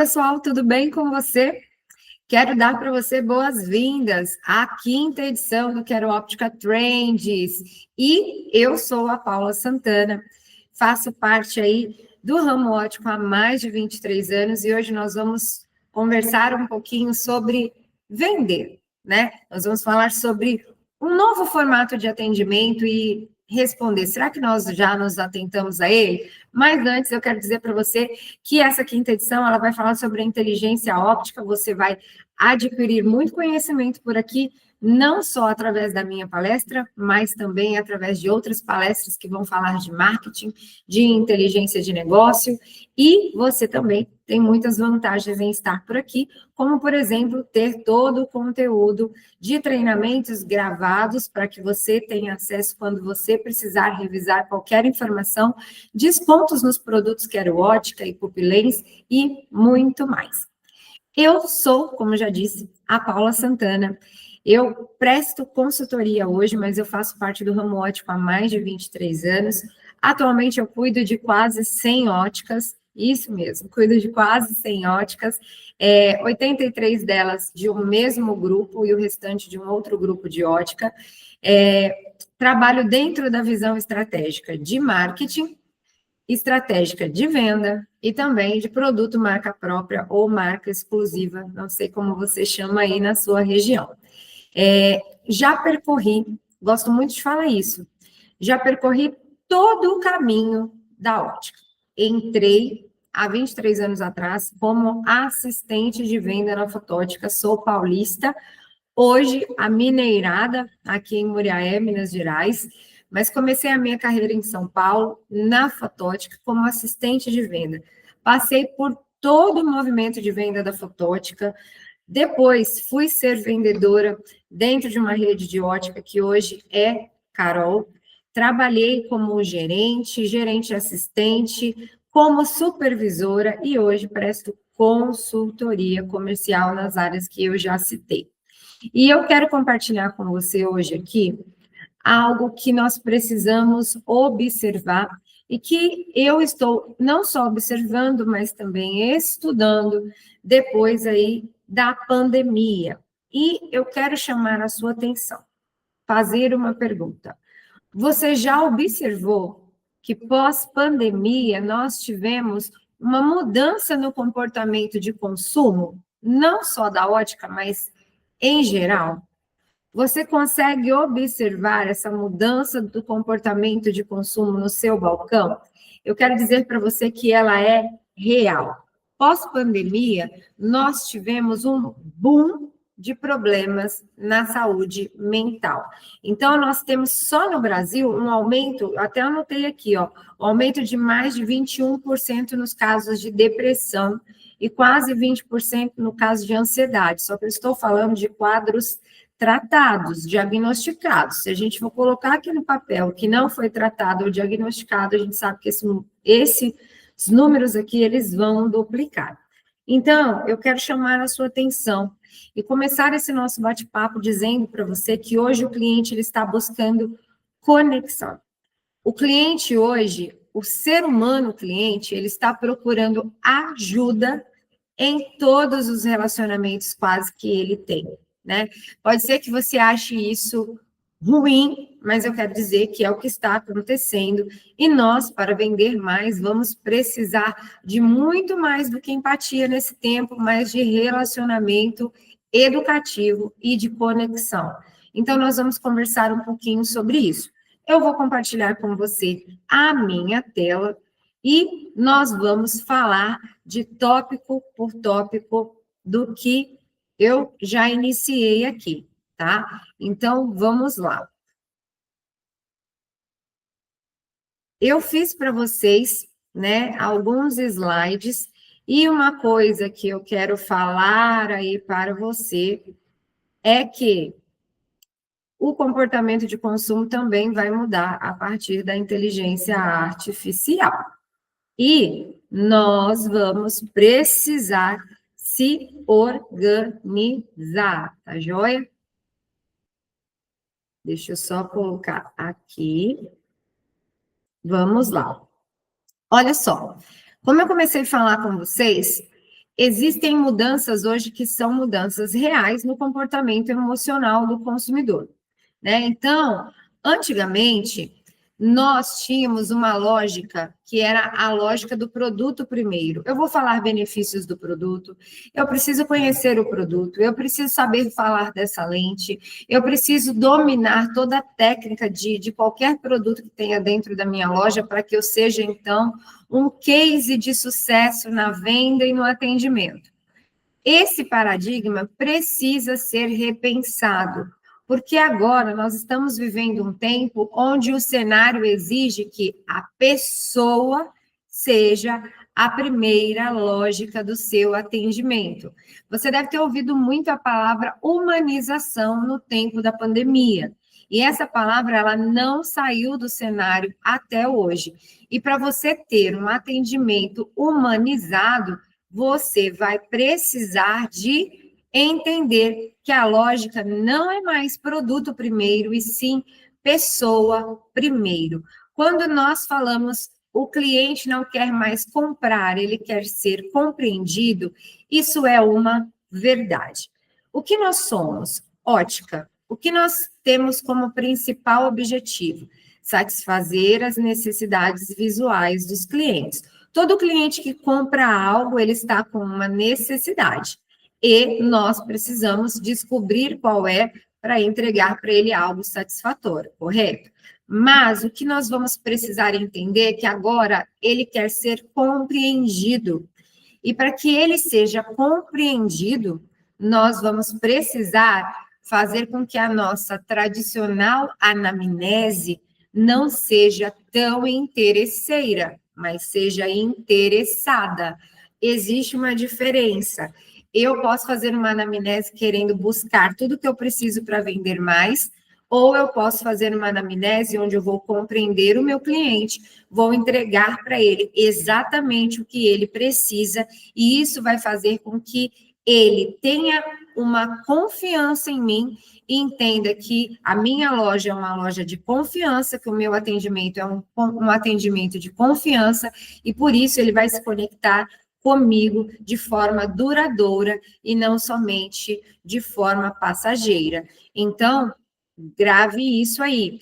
pessoal, tudo bem com você? Quero dar para você boas-vindas à quinta edição do Quero Óptica Trends. E eu sou a Paula Santana, faço parte aí do ramo óptico há mais de 23 anos e hoje nós vamos conversar um pouquinho sobre vender, né? Nós vamos falar sobre um novo formato de atendimento e responder, será que nós já nos atentamos a ele? Mas antes eu quero dizer para você que essa quinta edição ela vai falar sobre a inteligência óptica, você vai adquirir muito conhecimento por aqui, não só através da minha palestra, mas também através de outras palestras que vão falar de marketing, de inteligência de negócio, e você também tem muitas vantagens em estar por aqui, como, por exemplo, ter todo o conteúdo de treinamentos gravados para que você tenha acesso quando você precisar revisar qualquer informação, descontos nos produtos Quero Ótica e Pupilens e muito mais. Eu sou, como já disse, a Paula Santana. Eu presto consultoria hoje, mas eu faço parte do ramo óptico há mais de 23 anos. Atualmente eu cuido de quase 100 óticas, isso mesmo, cuido de quase 100 óticas, 83 delas de um mesmo grupo e o restante de um outro grupo de ótica. Trabalho dentro da visão estratégica de marketing, estratégica de venda e também de produto marca própria ou marca exclusiva, não sei como você chama aí na sua região. Já percorri, gosto muito de falar isso, já percorri todo o caminho da ótica. Entrei há 23 anos atrás como assistente de venda na Fotótica, sou paulista, hoje a mineirada aqui em Muriaé, Minas Gerais, mas comecei a minha carreira em São Paulo, na Fotótica, como assistente de venda. Passei por todo o movimento de venda da Fotótica, depois fui ser vendedora dentro de uma rede de ótica que hoje é Carol. Trabalhei como gerente assistente, como supervisora e hoje presto consultoria comercial nas áreas que eu já citei. E eu quero compartilhar com você hoje aqui algo que nós precisamos observar e que eu estou não só observando, mas também estudando depois aí da pandemia. E eu quero chamar a sua atenção, fazer uma pergunta. Você já observou que pós-pandemia nós tivemos uma mudança no comportamento de consumo, não só da ótica, mas em geral? Você consegue observar essa mudança do comportamento de consumo no seu balcão? Eu quero dizer para você que ela é real. Pós-pandemia, nós tivemos um boom de problemas na saúde mental. Então, nós temos só no Brasil um aumento, até anotei aqui, ó, um aumento de mais de 21% nos casos de depressão e quase 20% no caso de ansiedade. Só que eu estou falando de quadros tratados, diagnosticados. Se a gente for colocar aqui no papel que não foi tratado ou diagnosticado, a gente sabe que esses números aqui, eles vão duplicar. Então, eu quero chamar a sua atenção e começar esse nosso bate-papo dizendo para você que hoje o cliente ele está buscando conexão. O cliente hoje, o ser humano cliente, ele está procurando ajuda em todos os relacionamentos quase que ele tem, né? Pode ser que você ache isso ruim, mas eu quero dizer que é o que está acontecendo e nós, para vender mais, vamos precisar de muito mais do que empatia nesse tempo, mas de relacionamento educativo e de conexão. Então, nós vamos conversar um pouquinho sobre isso. Eu vou compartilhar com você a minha tela e nós vamos falar de tópico por tópico do que eu já iniciei aqui, tá? Então, vamos lá. Eu fiz para vocês, né, alguns slides e uma coisa que eu quero falar aí para você é que o comportamento de consumo também vai mudar a partir da inteligência artificial. E nós vamos precisar se organizar, tá joia? Deixa eu só colocar aqui. Vamos lá. Olha só, como eu comecei a falar com vocês, existem mudanças hoje que são mudanças reais no comportamento emocional do consumidor, né? Então, antigamente, nós tínhamos uma lógica que era a lógica do produto primeiro. Eu vou falar benefícios do produto, eu preciso conhecer o produto, eu preciso saber falar dessa lente, eu preciso dominar toda a técnica de qualquer produto que tenha dentro da minha loja para que eu seja, então, um case de sucesso na venda e no atendimento. Esse paradigma precisa ser repensado, porque agora nós estamos vivendo um tempo onde o cenário exige que a pessoa seja a primeira lógica do seu atendimento. Você deve ter ouvido muito a palavra humanização no tempo da pandemia. E essa palavra ela não saiu do cenário até hoje. E para você ter um atendimento humanizado, você vai precisar de entender que a lógica não é mais produto primeiro, e sim pessoa primeiro. Quando nós falamos o cliente não quer mais comprar, ele quer ser compreendido, isso é uma verdade. O que nós somos? Ótica. O que nós temos como principal objetivo? Satisfazer as necessidades visuais dos clientes. Todo cliente que compra algo, ele está com uma necessidade. E nós precisamos descobrir qual é para entregar para ele algo satisfatório, correto? Mas o que nós vamos precisar entender é que agora ele quer ser compreendido. E para que ele seja compreendido, nós vamos precisar fazer com que a nossa tradicional anamnese não seja tão interesseira, mas seja interessada. Existe uma diferença. Eu posso fazer uma anamnese querendo buscar tudo que eu preciso para vender mais, ou eu posso fazer uma anamnese onde eu vou compreender o meu cliente, vou entregar para ele exatamente o que ele precisa, e isso vai fazer com que ele tenha uma confiança em mim e entenda que a minha loja é uma loja de confiança, que o meu atendimento é um atendimento de confiança, e por isso ele vai se conectar comigo de forma duradoura e não somente de forma passageira. Então, grave isso aí.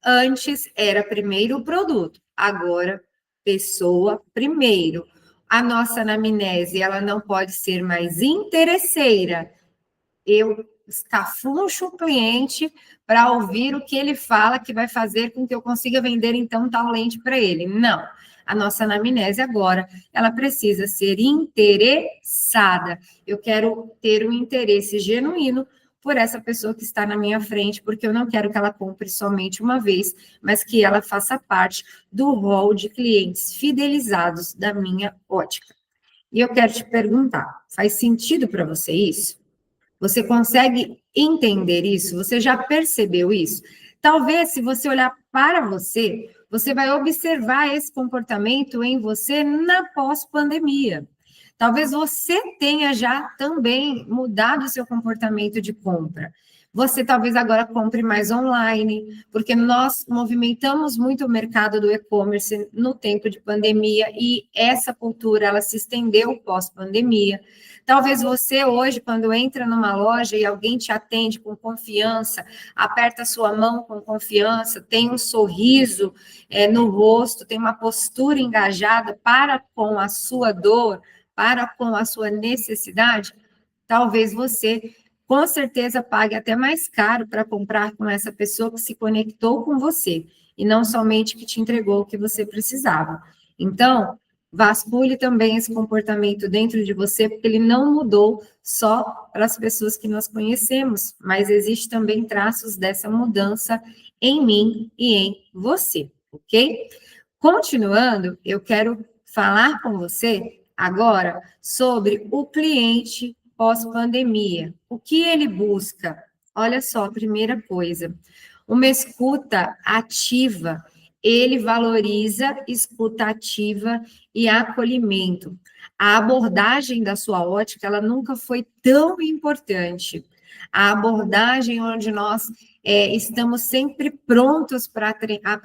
Antes era primeiro o produto, agora pessoa primeiro. A nossa anamnese, ela não pode ser mais interesseira. Eu escafuncho o cliente para ouvir o que ele fala que vai fazer com que eu consiga vender, então, tal lente para ele. Não. A nossa anamnese agora, ela precisa ser interessada. Eu quero ter um interesse genuíno por essa pessoa que está na minha frente, porque eu não quero que ela compre somente uma vez, mas que ela faça parte do rol de clientes fidelizados da minha ótica. E eu quero te perguntar, faz sentido para você isso? Você consegue entender isso? Você já percebeu isso? Talvez, se você olhar para você, você vai observar esse comportamento em você na pós-pandemia. Talvez você tenha já também mudado o seu comportamento de compra. Você talvez agora compre mais online, porque nós movimentamos muito o mercado do e-commerce no tempo de pandemia e essa cultura ela se estendeu pós-pandemia. Talvez você hoje, quando entra numa loja e alguém te atende com confiança, aperta a sua mão com confiança, tem um sorriso no rosto, tem uma postura engajada para com a sua dor, para com a sua necessidade, talvez você, com certeza, pague até mais caro para comprar com essa pessoa que se conectou com você, e não somente que te entregou o que você precisava. Então, vasculhe também esse comportamento dentro de você, porque ele não mudou só para as pessoas que nós conhecemos, mas existe também traços dessa mudança em mim e em você, ok? Continuando, eu quero falar com você agora sobre o cliente pós-pandemia. O que ele busca? Olha só, a primeira coisa, uma escuta ativa. Ele valoriza escuta ativa e acolhimento. A abordagem da sua ótica, ela nunca foi tão importante. A abordagem onde nós estamos sempre prontos para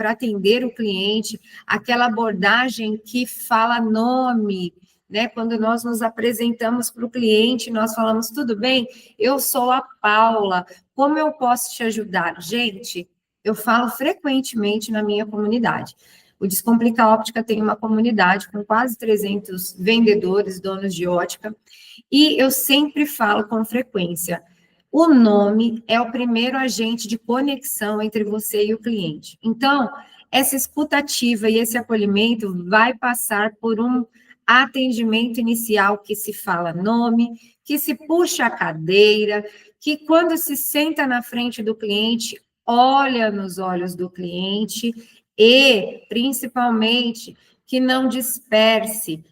atender o cliente, aquela abordagem que fala nome, né? Quando nós nos apresentamos para o cliente, nós falamos, tudo bem? Eu sou a Paula, como eu posso te ajudar? Gente, eu falo frequentemente na minha comunidade. O Descomplica Óptica tem uma comunidade com quase 300 vendedores, donos de ótica, e eu sempre falo com frequência, o nome é o primeiro agente de conexão entre você e o cliente. Então, essa escutativa e esse acolhimento vai passar por um atendimento inicial que se fala nome, que se puxa a cadeira, que quando se senta na frente do cliente, olha nos olhos do cliente e, principalmente, que não disperse.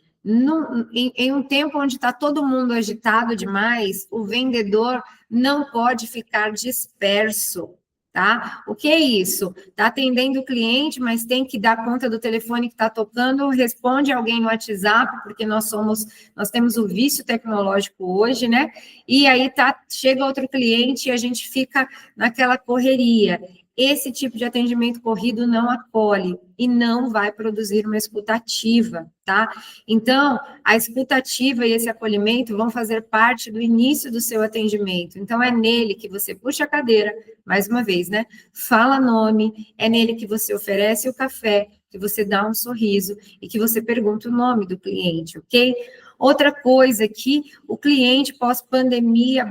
Em um tempo onde está todo mundo agitado demais, o vendedor não pode ficar disperso, tá? O que é isso? Está atendendo o cliente, mas tem que dar conta do telefone que está tocando, responde alguém no WhatsApp, porque nós temos o vício tecnológico hoje, né? E aí chega outro cliente e a gente fica naquela correria. Esse tipo de atendimento corrido não acolhe e não vai produzir uma escutativa, tá? Então, a escutativa e esse acolhimento vão fazer parte do início do seu atendimento. Então, é nele que você puxa a cadeira, mais uma vez, né? Fala nome, é nele que você oferece o café, que você dá um sorriso e que você pergunta o nome do cliente, ok? Outra coisa que o cliente pós-pandemia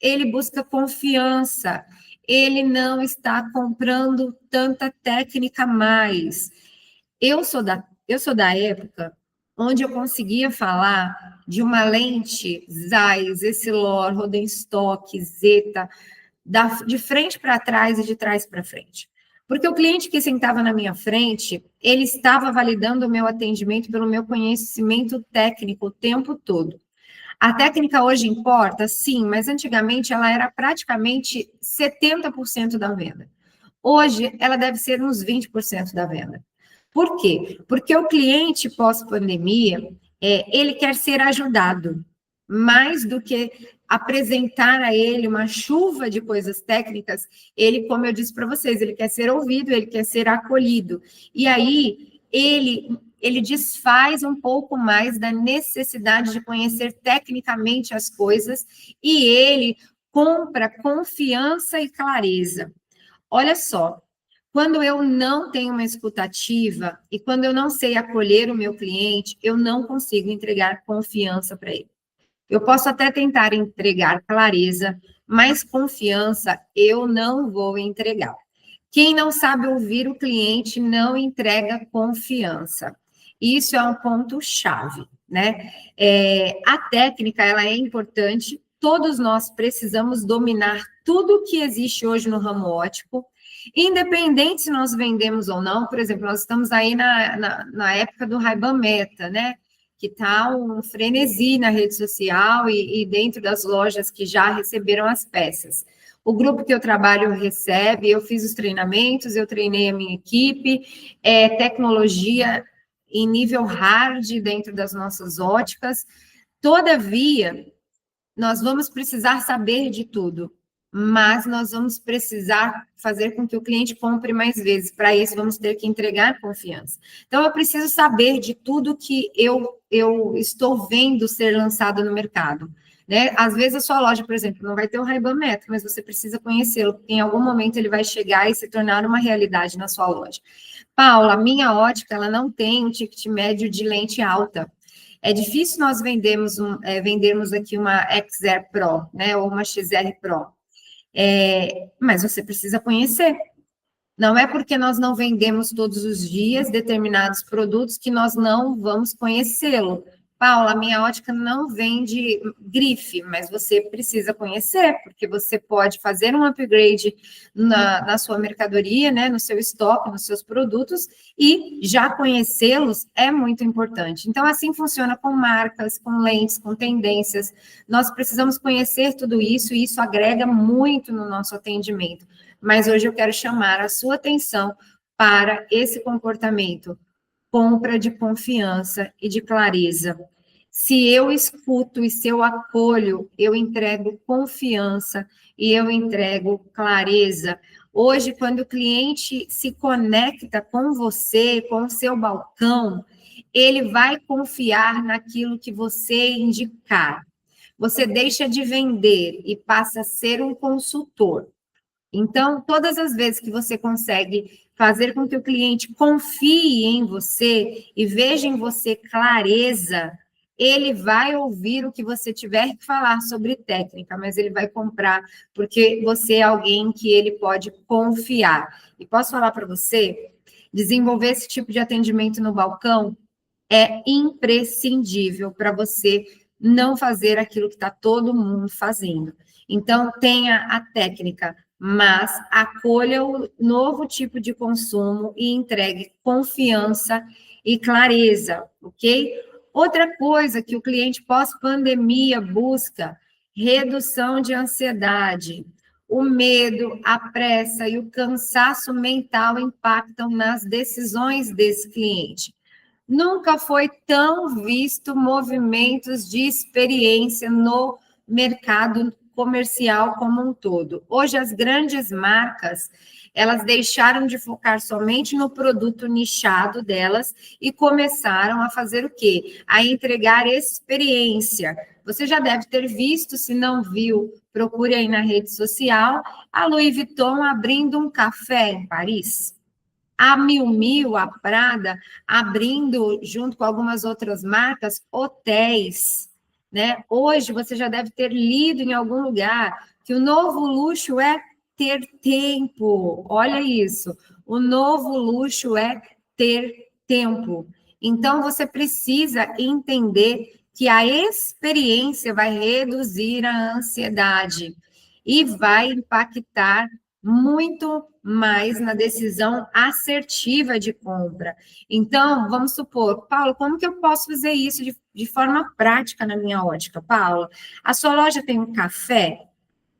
ele busca confiança, ele não está comprando tanta técnica mais. Eu sou da época onde eu conseguia falar de uma lente Zeiss, Essilor, Rodenstock, Zeta, de frente para trás e de trás para frente. Porque o cliente que sentava na minha frente, ele estava validando o meu atendimento pelo meu conhecimento técnico o tempo todo. A técnica hoje importa? Sim, mas antigamente ela era praticamente 70% da venda. Hoje, ela deve ser uns 20% da venda. Por quê? Porque o cliente pós-pandemia, ele quer ser ajudado, mais do que apresentar a ele uma chuva de coisas técnicas, ele, como eu disse para vocês, ele quer ser ouvido, ele quer ser acolhido. E aí, ele desfaz um pouco mais da necessidade de conhecer tecnicamente as coisas e ele compra confiança e clareza. Olha só, quando eu não tenho uma escutativa e quando eu não sei acolher o meu cliente, eu não consigo entregar confiança para ele. Eu posso até tentar entregar clareza, mas confiança eu não vou entregar. Quem não sabe ouvir o cliente não entrega confiança. Isso é um ponto-chave, né? A técnica, ela é importante, todos nós precisamos dominar tudo que existe hoje no ramo óptico, independente se nós vendemos ou não. Por exemplo, nós estamos aí na época do Ray-Ban Meta, né? Que está um frenesi na rede social e dentro das lojas que já receberam as peças. O grupo que eu trabalho recebe, eu fiz os treinamentos, eu treinei a minha equipe, tecnologia em nível hard dentro das nossas óticas. Todavia, nós vamos precisar saber de tudo, mas nós vamos precisar fazer com que o cliente compre mais vezes. Para isso, vamos ter que entregar confiança. Então, eu preciso saber de tudo que eu estou vendo ser lançado no mercado. Né? Às vezes, a sua loja, por exemplo, não vai ter o Ray-Ban Meta, mas você precisa conhecê-lo, porque em algum momento ele vai chegar e se tornar uma realidade na sua loja. Paula, a minha ótica, ela não tem um ticket médio de lente alta. É difícil nós vendermos aqui uma XR Pro, né, ou uma XR Pro. Mas você precisa conhecer. Não é porque nós não vendemos todos os dias determinados produtos que nós não vamos conhecê-lo. Paula, minha ótica não vende grife, mas você precisa conhecer, porque você pode fazer um upgrade na sua mercadoria, né, no seu estoque, nos seus produtos, e já conhecê-los é muito importante. Então, assim funciona com marcas, com lentes, com tendências. Nós precisamos conhecer tudo isso, e isso agrega muito no nosso atendimento. Mas hoje eu quero chamar a sua atenção para esse comportamento. Compra de confiança e de clareza. Se eu escuto e se eu acolho, eu entrego confiança e eu entrego clareza. Hoje, quando o cliente se conecta com você, com o seu balcão, ele vai confiar naquilo que você indicar. Você deixa de vender e passa a ser um consultor. Então, todas as vezes que você consegue fazer com que o cliente confie em você e veja em você clareza, ele vai ouvir o que você tiver que falar sobre técnica, mas ele vai comprar porque você é alguém que ele pode confiar. E posso falar para você, desenvolver esse tipo de atendimento no balcão é imprescindível para você não fazer aquilo que está todo mundo fazendo. Então, tenha a técnica, mas acolha o novo tipo de consumo e entregue confiança e clareza, ok? Outra coisa que o cliente pós-pandemia busca, redução de ansiedade. O medo, a pressa e o cansaço mental impactam nas decisões desse cliente. Nunca foi tão visto movimentos de experiência no mercado comercial como um todo. Hoje, as grandes marcas, elas deixaram de focar somente no produto nichado delas e começaram a fazer o quê? A entregar experiência. Você já deve ter visto, se não viu, procure aí na rede social, a Louis Vuitton abrindo um café em Paris. A Miu Miu, a Prada, abrindo, junto com algumas outras marcas, hotéis, né? Hoje você já deve ter lido em algum lugar que o novo luxo é ter tempo. Olha isso. O novo luxo é ter tempo. Então você precisa entender que a experiência vai reduzir a ansiedade e vai impactar muito mais na decisão assertiva de compra. Então, vamos supor, Paulo, como que eu posso fazer isso de forma prática na minha ótica, Paula? A sua loja tem um café?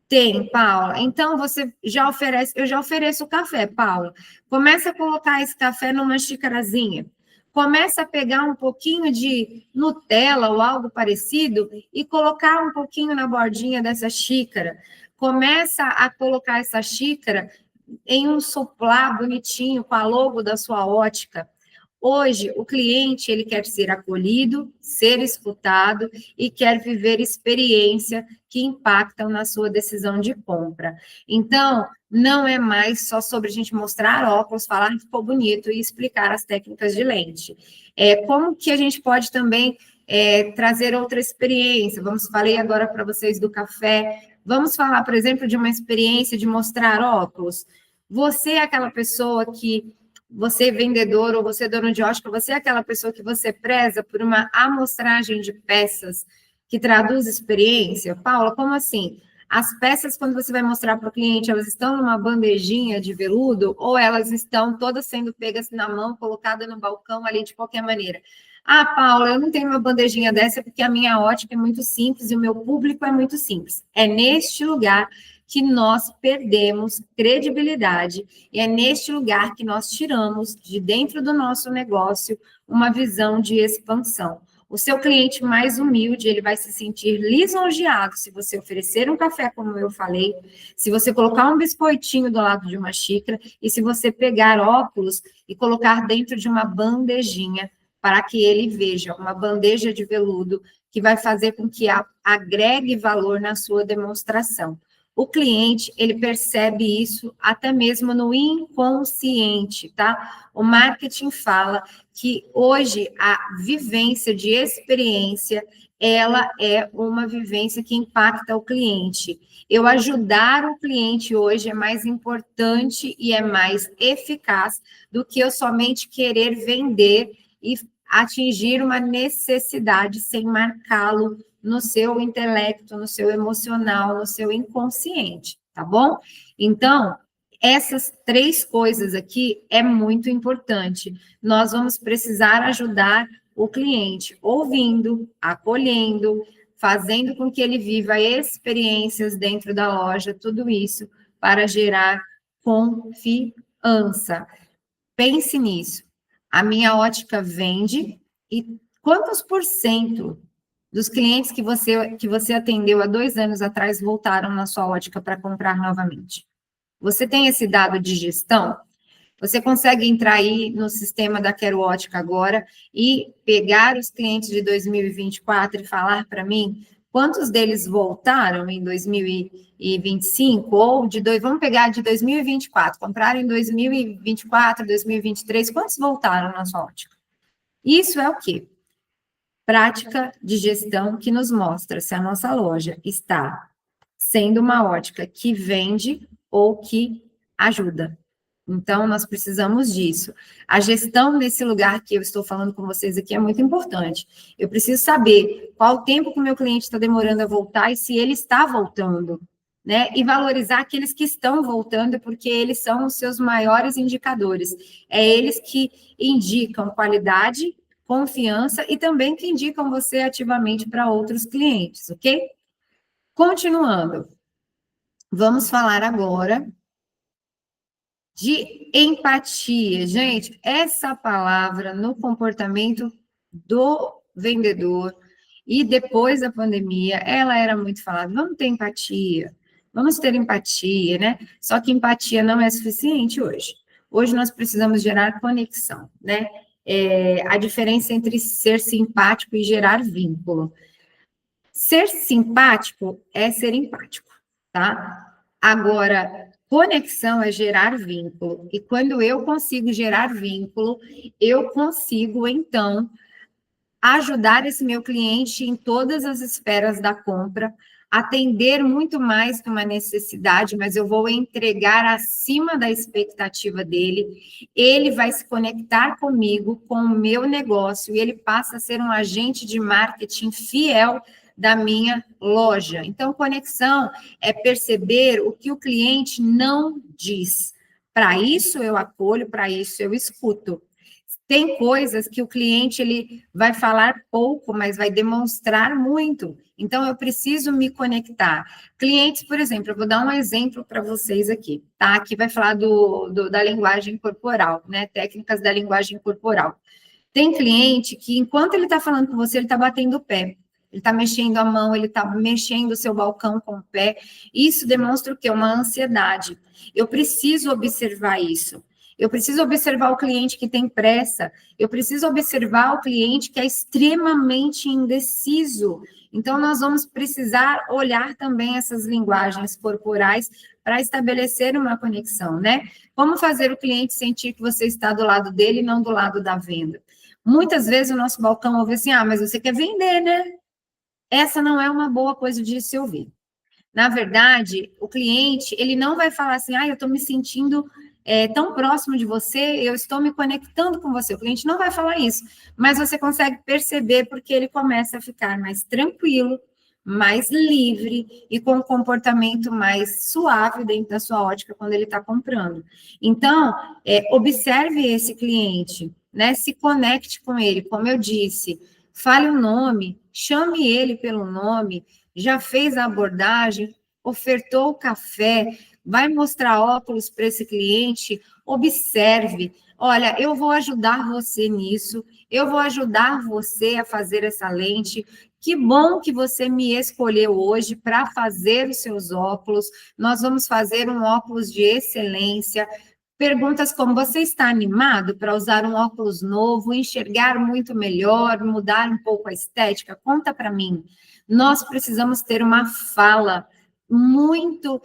Tem, Paula. Então, você já oferece, eu já ofereço o café, Paula. Começa a colocar esse café numa xicarazinha. Começa a pegar um pouquinho de Nutella ou algo parecido e colocar um pouquinho na bordinha dessa xícara. Começa a colocar essa xícara em um suplá bonitinho com a logo da sua ótica. Hoje, o cliente ele quer ser acolhido, ser escutado e quer viver experiência que impactam na sua decisão de compra. Então, não é mais só sobre a gente mostrar óculos, falar que ficou bonito e explicar as técnicas de lente. Como que a gente pode também trazer outra experiência? Falei agora para vocês do café. Vamos falar, por exemplo, de uma experiência de mostrar óculos. Você é aquela pessoa que você vendedor ou você dono de ótica, você é aquela pessoa que você preza por uma amostragem de peças que traduz experiência? Paula, como assim? As peças, quando você vai mostrar para o cliente, elas estão numa bandejinha de veludo ou elas estão todas sendo pegas na mão, colocadas no balcão ali de qualquer maneira? Ah, Paula, eu não tenho uma bandejinha dessa porque a minha ótica é muito simples e o meu público é muito simples. É neste lugar que nós perdemos credibilidade e é neste lugar que nós tiramos de dentro do nosso negócio uma visão de expansão. O seu cliente mais humilde, ele vai se sentir lisonjeado se você oferecer um café, como eu falei, se você colocar um biscoitinho do lado de uma xícara e se você pegar óculos e colocar dentro de uma bandejinha para que ele veja uma bandeja de veludo que vai fazer com que agregue valor na sua demonstração. O cliente, ele percebe isso até mesmo no inconsciente, tá? O marketing fala que hoje a vivência de experiência, ela é uma vivência que impacta o cliente. Eu ajudar o cliente hoje é mais importante e é mais eficaz do que eu somente querer vender e atingir uma necessidade sem marcá-lo no seu intelecto, no seu emocional, no seu inconsciente, tá bom? Então, essas três coisas aqui é muito importante. Nós vamos precisar ajudar o cliente, ouvindo, acolhendo, fazendo com que ele viva experiências dentro da loja, tudo isso para gerar confiança. Pense nisso. A minha ótica vende e quantos por cento dos clientes que você atendeu há 2 anos atrás voltaram na sua ótica para comprar novamente? Você tem esse dado de gestão? Você consegue entrar aí no sistema da Quero Ótica agora e pegar os clientes de 2024 e falar para mim quantos deles voltaram em 2025 ou vamos pegar de 2024, compraram em 2024, 2023, quantos voltaram na sua ótica? Isso é o quê? Prática de gestão que nos mostra se a nossa loja está sendo uma ótica que vende ou que ajuda. Então, nós precisamos disso. A gestão nesse lugar que eu estou falando com vocês aqui é muito importante. Eu preciso saber qual o tempo que o meu cliente está demorando a voltar e se ele está voltando, né? E valorizar aqueles que estão voltando, porque eles são os seus maiores indicadores. É eles que indicam qualidade, confiança e também que indicam você ativamente para outros clientes, ok? Continuando. Vamos falar agora de empatia. Gente, essa palavra no comportamento do vendedor e depois da pandemia, ela era muito falada. Vamos ter empatia, vamos ter empatia, né? Só que empatia não é suficiente hoje. Hoje nós precisamos gerar conexão, né? A diferença entre ser simpático e gerar vínculo. Ser simpático é ser empático, tá? Agora, conexão é gerar vínculo. E quando eu consigo gerar vínculo, eu consigo, então, ajudar esse meu cliente em todas as esferas da compra, atender muito mais que uma necessidade, mas eu vou entregar acima da expectativa dele. Ele vai se conectar comigo, com o meu negócio, e ele passa a ser um agente de marketing fiel da minha loja. Então, conexão é perceber o que o cliente não diz. Para isso eu acolho, para isso eu escuto. Tem coisas que o cliente ele vai falar pouco, mas vai demonstrar muito. Então, eu preciso me conectar. Clientes, por exemplo, eu vou dar um exemplo para vocês aqui, tá? Aqui vai falar da linguagem corporal, né? Técnicas da linguagem corporal. Tem cliente que, enquanto ele está falando com você, ele está batendo o pé. Ele está mexendo a mão, ele está mexendo o seu balcão com o pé. Isso demonstra o quê? Uma ansiedade. Eu preciso observar isso. Eu preciso observar o cliente que tem pressa. Eu preciso observar o cliente que é extremamente indeciso. Então, nós vamos precisar olhar também essas linguagens corporais para estabelecer uma conexão, né? Como fazer o cliente sentir que você está do lado dele e não do lado da venda? Muitas vezes o nosso balcão ouve assim, mas você quer vender, né? Essa não é uma boa coisa de se ouvir. Na verdade, o cliente, ele não vai falar assim, eu estou me sentindo tão próximo de você, eu estou me conectando com você. O cliente não vai falar isso, mas você consegue perceber porque ele começa a ficar mais tranquilo, mais livre e com um comportamento mais suave dentro da sua ótica quando ele está comprando. Então, observe esse cliente, né? Se conecte com ele, como eu disse, fale o nome, chame ele pelo nome, já fez a abordagem, ofertou o café, vai mostrar óculos para esse cliente, observe. Olha, eu vou ajudar você nisso, eu vou ajudar você a fazer essa lente. Que bom que você me escolheu hoje para fazer os seus óculos. Nós vamos fazer um óculos de excelência. Perguntas como: você está animado para usar um óculos novo, enxergar muito melhor, mudar um pouco a estética? Conta para mim. Nós precisamos ter uma fala muito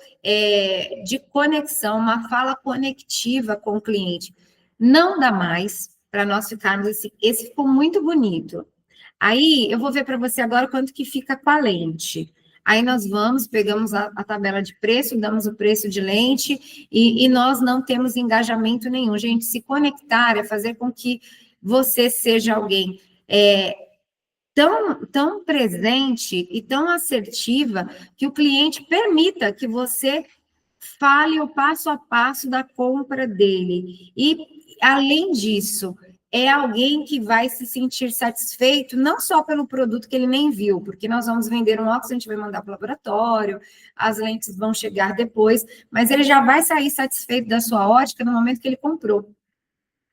de conexão, uma fala conectiva com o cliente. Não dá mais para nós ficarmos assim, esse ficou muito bonito. Aí, eu vou ver para você agora quanto que fica com a lente. Aí nós vamos, pegamos a tabela de preço, damos o preço de lente e nós não temos engajamento nenhum. Gente, se conectar é fazer com que você seja alguém tão presente e tão assertiva que o cliente permita que você fale o passo a passo da compra dele. E, além disso, é alguém que vai se sentir satisfeito, não só pelo produto que ele nem viu, porque nós vamos vender um óculos, a gente vai mandar para o laboratório, as lentes vão chegar depois, mas ele já vai sair satisfeito da sua ótica no momento que ele comprou.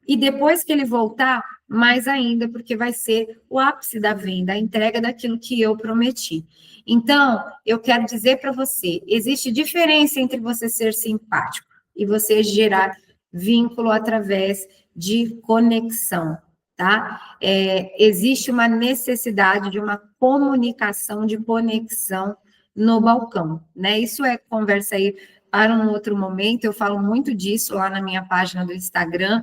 E depois que ele voltar, mais ainda, porque vai ser o ápice da venda, a entrega daquilo que eu prometi. Então, eu quero dizer para você, existe diferença entre você ser simpático e você gerar vínculo através de conexão, tá? Existe uma necessidade de uma comunicação, de conexão no balcão, né? Isso é conversa aí para um outro momento, eu falo muito disso lá na minha página do Instagram.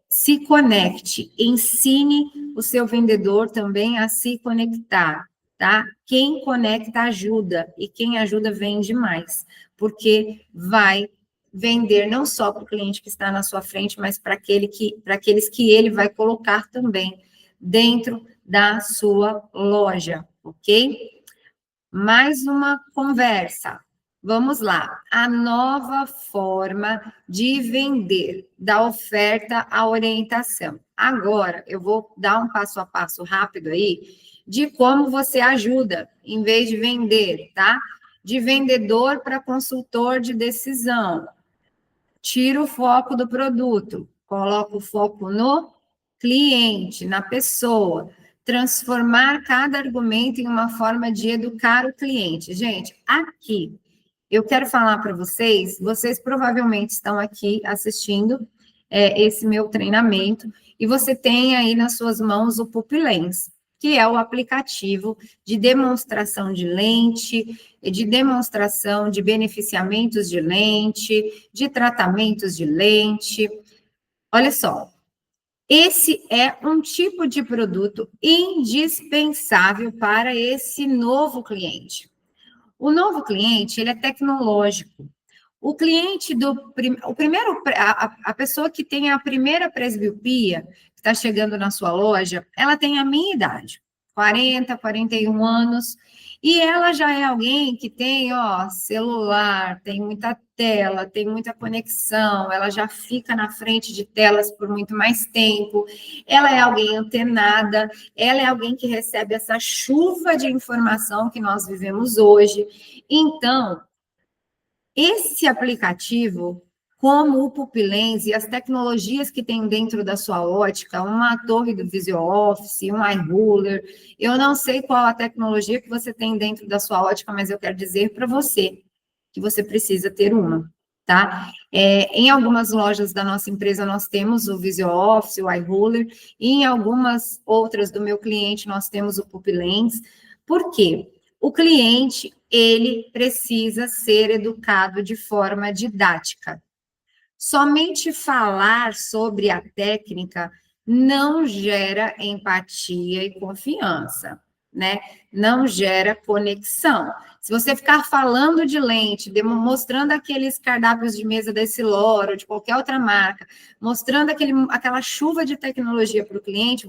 Se conecte, ensine o seu vendedor também a se conectar, tá? Quem conecta ajuda, e quem ajuda vende mais, porque vai vender não só para o cliente que está na sua frente, mas para aqueles que ele vai colocar também dentro da sua loja, ok? Mais uma conversa. Vamos lá. A nova forma de vender, da oferta à orientação. Agora, eu vou dar um passo a passo rápido aí de como você ajuda, em vez de vender, tá? De vendedor para consultor de decisão. Tira o foco do produto, coloca o foco no cliente, na pessoa. Transformar cada argumento em uma forma de educar o cliente. Gente, aqui, eu quero falar para vocês, vocês provavelmente estão aqui assistindo esse meu treinamento, e você tem aí nas suas mãos o Pupilens, que é o aplicativo de demonstração de lente, de demonstração de beneficiamentos de lente, de tratamentos de lente. Olha só, esse é um tipo de produto indispensável para esse novo cliente. O novo cliente, ele é tecnológico. O cliente o primeiro, a pessoa que tem a primeira presbiopia, que está chegando na sua loja, ela tem a minha idade, 40, 41 anos, e ela já é alguém que tem, celular, tem muita tela, tem muita conexão, ela já fica na frente de telas por muito mais tempo, ela é alguém antenada, ela é alguém que recebe essa chuva de informação que nós vivemos hoje. Então, esse aplicativo, como o Pupilens e as tecnologias que tem dentro da sua ótica, uma torre do Visual Office, um iRuler, eu não sei qual a tecnologia que você tem dentro da sua ótica, mas eu quero dizer para você que você precisa ter uma, tá? Em algumas lojas da nossa empresa nós temos o Visual Office, o iRuler, e em algumas outras do meu cliente nós temos o Pupilens. Por quê? O cliente, ele precisa ser educado de forma didática. Somente falar sobre a técnica não gera empatia e confiança, né? Não gera conexão. Se você ficar falando de lente, mostrando aqueles cardápios de mesa da Essilor ou de qualquer outra marca, mostrando aquela chuva de tecnologia para o cliente,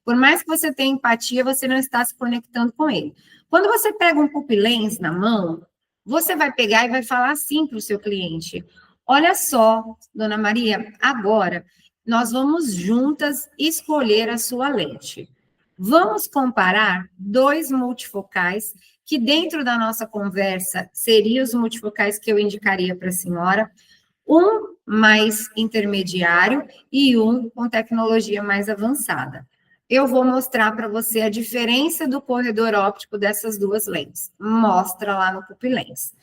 por mais que você tenha empatia, você não está se conectando com ele. Quando você pega um Pupilens na mão, você vai pegar e vai falar assim para o seu cliente: olha só, dona Maria, agora nós vamos juntas escolher a sua lente. Vamos comparar dois multifocais, que dentro da nossa conversa seriam os multifocais que eu indicaria para a senhora, um mais intermediário e um com tecnologia mais avançada. Eu vou mostrar para você a diferença do corredor óptico dessas duas lentes. Mostra lá no Pupilens.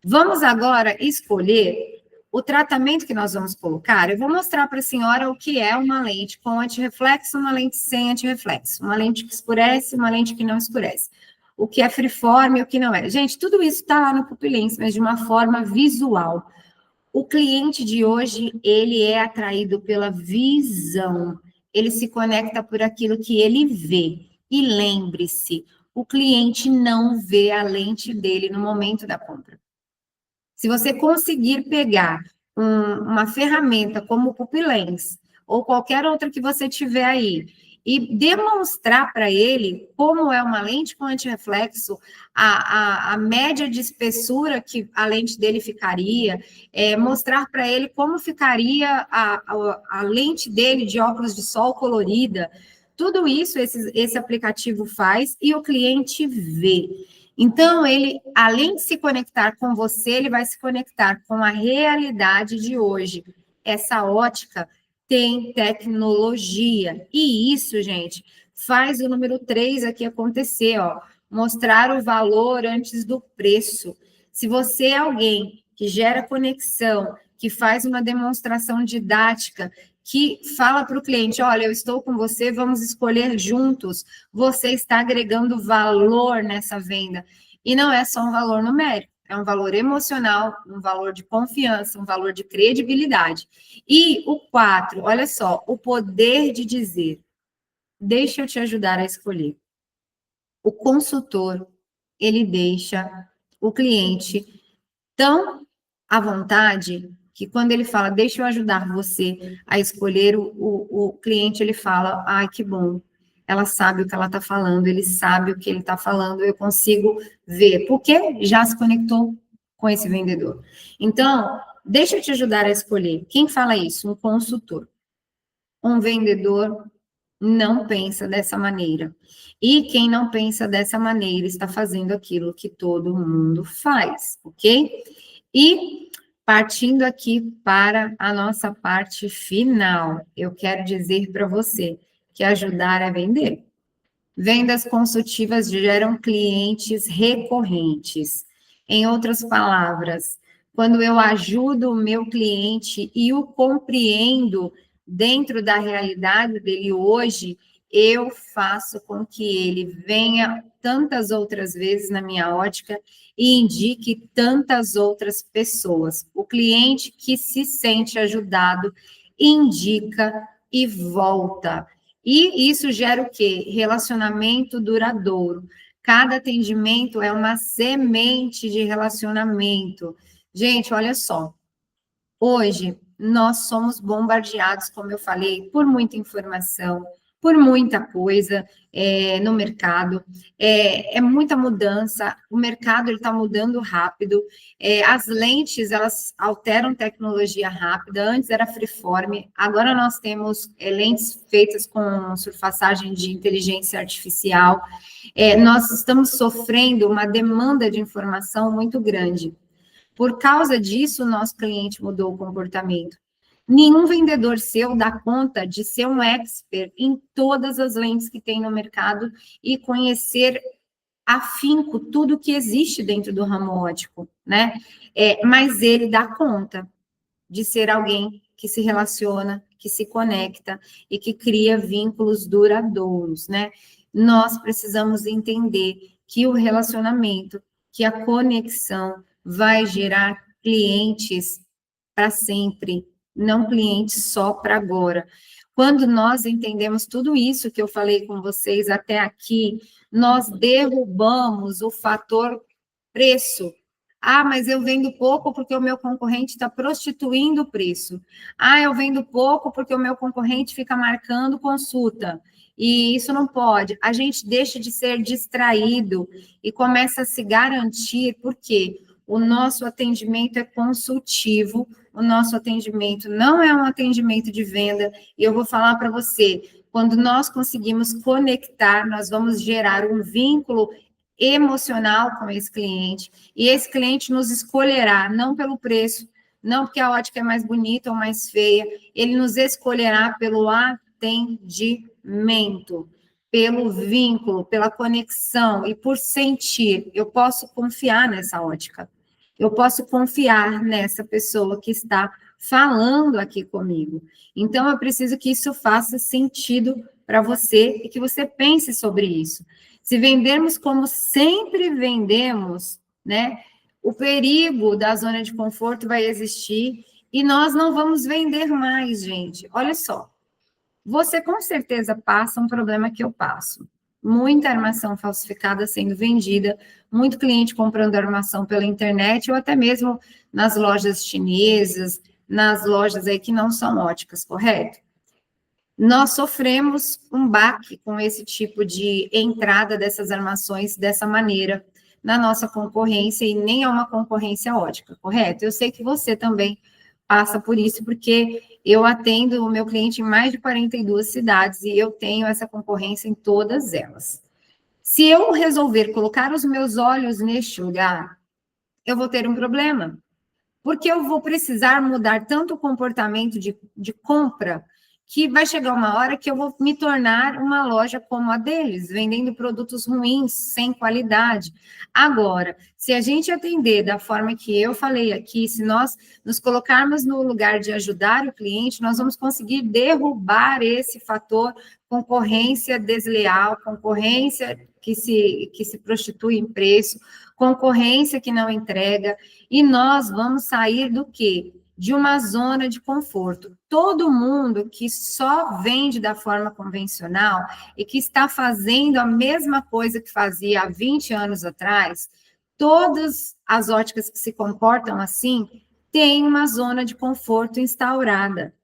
Vamos agora escolher o tratamento que nós vamos colocar. Eu vou mostrar para a senhora o que é uma lente com antirreflexo, uma lente sem antirreflexo, uma lente que escurece, uma lente que não escurece. O que é freeform e o que não é. Gente, tudo isso está lá no Pupilens, mas de uma forma visual. O cliente de hoje, ele é atraído pela visão. Ele se conecta por aquilo que ele vê. E lembre-se, o cliente não vê a lente dele no momento da compra. Se você conseguir pegar uma ferramenta como o Pupilens, ou qualquer outra que você tiver aí, e demonstrar para ele como é uma lente com antirreflexo, a média de espessura que a lente dele ficaria, mostrar para ele como ficaria a lente dele de óculos de sol colorida, tudo isso esse aplicativo faz e o cliente vê. Então, ele, além de se conectar com você, ele vai se conectar com a realidade de hoje. Essa ótica tem tecnologia. E isso, gente, faz o número 3 aqui acontecer, ó. Mostrar o valor antes do preço. Se você é alguém que gera conexão, que faz uma demonstração didática, que fala para o cliente, olha, eu estou com você, vamos escolher juntos, você está agregando valor nessa venda. E não é só um valor numérico, é um valor emocional, um valor de confiança, um valor de credibilidade. E o 4, olha só, o poder de dizer, deixa eu te ajudar a escolher. O consultor, ele deixa o cliente tão à vontade que quando ele fala, deixa eu ajudar você a escolher, o cliente, ele fala, ai, que bom, ela sabe o que ela está falando, ele sabe o que ele está falando, eu consigo ver, porque já se conectou com esse vendedor. Então, deixa eu te ajudar a escolher. Quem fala isso? Um consultor. Um vendedor não pensa dessa maneira. E quem não pensa dessa maneira está fazendo aquilo que todo mundo faz, ok? E partindo aqui para a nossa parte final, eu quero dizer para você que ajudar é vender. Vendas consultivas geram clientes recorrentes. Em outras palavras, quando eu ajudo o meu cliente e o compreendo dentro da realidade dele hoje, eu faço com que ele venha tantas outras vezes na minha ótica e indique tantas outras pessoas. O cliente que se sente ajudado indica e volta. E isso gera o quê? Relacionamento duradouro. Cada atendimento é uma semente de relacionamento. Gente, olha só. Hoje, nós somos bombardeados, como eu falei, por muita informação, por muita coisa no mercado, é muita mudança, o mercado está mudando rápido, as lentes, elas alteram tecnologia rápida, antes era freeform, agora nós temos lentes feitas com surfaçagem de inteligência artificial, nós estamos sofrendo uma demanda de informação muito grande. Por causa disso, o nosso cliente mudou o comportamento. Nenhum vendedor seu dá conta de ser um expert em todas as lentes que tem no mercado e conhecer afinco tudo que existe dentro do ramo óptico, né? Mas ele dá conta de ser alguém que se relaciona, que se conecta e que cria vínculos duradouros, né? Nós precisamos entender que o relacionamento, que a conexão vai gerar clientes para sempre, não clientes só para agora. Quando nós entendemos tudo isso que eu falei com vocês até aqui, nós derrubamos o fator preço. Ah, mas eu vendo pouco porque o meu concorrente está prostituindo o preço. Ah, eu vendo pouco porque o meu concorrente fica marcando consulta. E isso não pode. A gente deixa de ser distraído e começa a se garantir, porque o nosso atendimento é consultivo, o nosso atendimento não é um atendimento de venda. E eu vou falar para você, quando nós conseguimos conectar, nós vamos gerar um vínculo emocional com esse cliente, e esse cliente nos escolherá, não pelo preço, não porque a ótica é mais bonita ou mais feia, ele nos escolherá pelo atendimento, pelo vínculo, pela conexão, e por sentir, eu posso confiar nessa ótica, eu posso confiar nessa pessoa que está falando aqui comigo. Então, eu preciso que isso faça sentido para você e que você pense sobre isso. Se vendermos como sempre vendemos, né, o perigo da zona de conforto vai existir e nós não vamos vender mais, gente. Olha só, você com certeza passa um problema que eu passo. Muita armação falsificada sendo vendida, muito cliente comprando armação pela internet ou até mesmo nas lojas chinesas, nas lojas aí que não são óticas, correto? Nós sofremos um baque com esse tipo de entrada dessas armações dessa maneira na nossa concorrência, e nem é uma concorrência ótica, correto? Eu sei que você também passa por isso, porque eu atendo o meu cliente em mais de 42 cidades e eu tenho essa concorrência em todas elas. Se eu resolver colocar os meus olhos neste lugar, eu vou ter um problema, porque eu vou precisar mudar tanto o comportamento de compra, que vai chegar uma hora que eu vou me tornar uma loja como a deles, vendendo produtos ruins, sem qualidade. Agora, se a gente atender da forma que eu falei aqui, se nós nos colocarmos no lugar de ajudar o cliente, nós vamos conseguir derrubar esse fator concorrência desleal, concorrência que se prostitui em preço, concorrência que não entrega, e nós vamos sair do quê? De uma zona de conforto. Todo mundo que só vende da forma convencional e que está fazendo a mesma coisa que fazia há 20 anos atrás, todas as óticas que se comportam assim têm uma zona de conforto instaurada.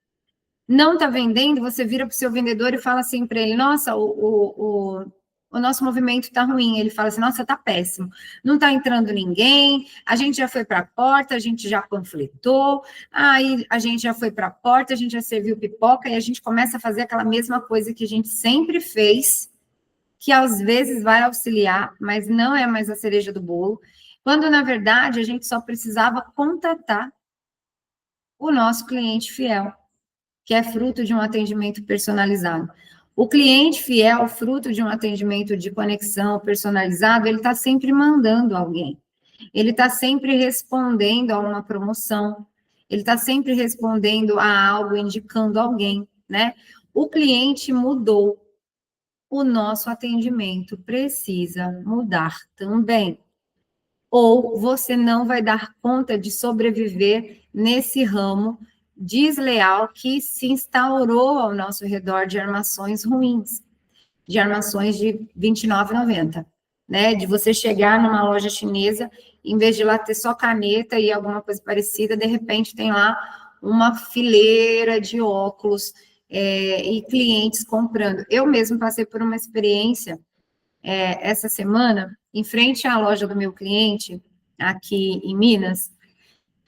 Não está vendendo, você vira para o seu vendedor e fala assim para ele, nossa, o nosso movimento está ruim. Ele fala assim, nossa, está péssimo. Não está entrando ninguém, a gente já foi para a porta, a gente já panfletou, aí a gente já foi para a porta, a gente já serviu pipoca, e a gente começa a fazer aquela mesma coisa que a gente sempre fez, que às vezes vai auxiliar, mas não é mais a cereja do bolo, quando, na verdade, a gente só precisava contatar o nosso cliente fiel, que é fruto de um atendimento personalizado. O cliente fiel, fruto de um atendimento de conexão personalizado, ele está sempre mandando alguém. Ele está sempre respondendo a uma promoção. Ele está sempre respondendo a algo, indicando alguém, né? O cliente mudou. O nosso atendimento precisa mudar também. Ou você não vai dar conta de sobreviver nesse ramo desleal que se instaurou ao nosso redor de armações ruins, de armações de R$ 29,90, né? De você chegar numa loja chinesa, em vez de lá ter só caneta e alguma coisa parecida, de repente tem lá uma fileira de óculos e clientes comprando. Eu mesmo passei por uma experiência essa semana, em frente à loja do meu cliente, aqui em Minas,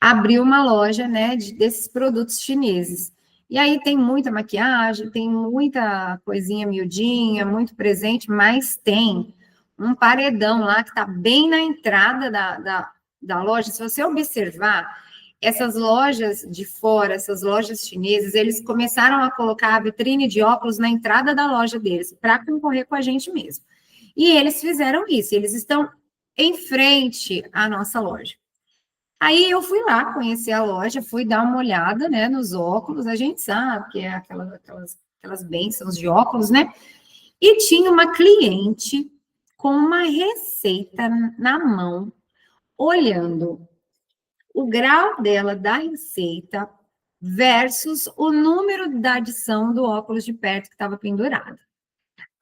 abriu uma loja, né, desses produtos chineses. E aí tem muita maquiagem, tem muita coisinha miudinha, muito presente, mas tem um paredão lá que está bem na entrada da loja. Se você observar, essas lojas de fora, essas lojas chinesas, eles começaram a colocar a vitrine de óculos na entrada da loja deles, para concorrer com a gente mesmo. E eles fizeram isso, eles estão em frente à nossa loja. Aí eu fui lá conhecer a loja, fui dar uma olhada, né, nos óculos, a gente sabe que é aquelas bênçãos de óculos, né? E tinha uma cliente com uma receita na mão, olhando o grau dela da receita versus o número da adição do óculos de perto que estava pendurado.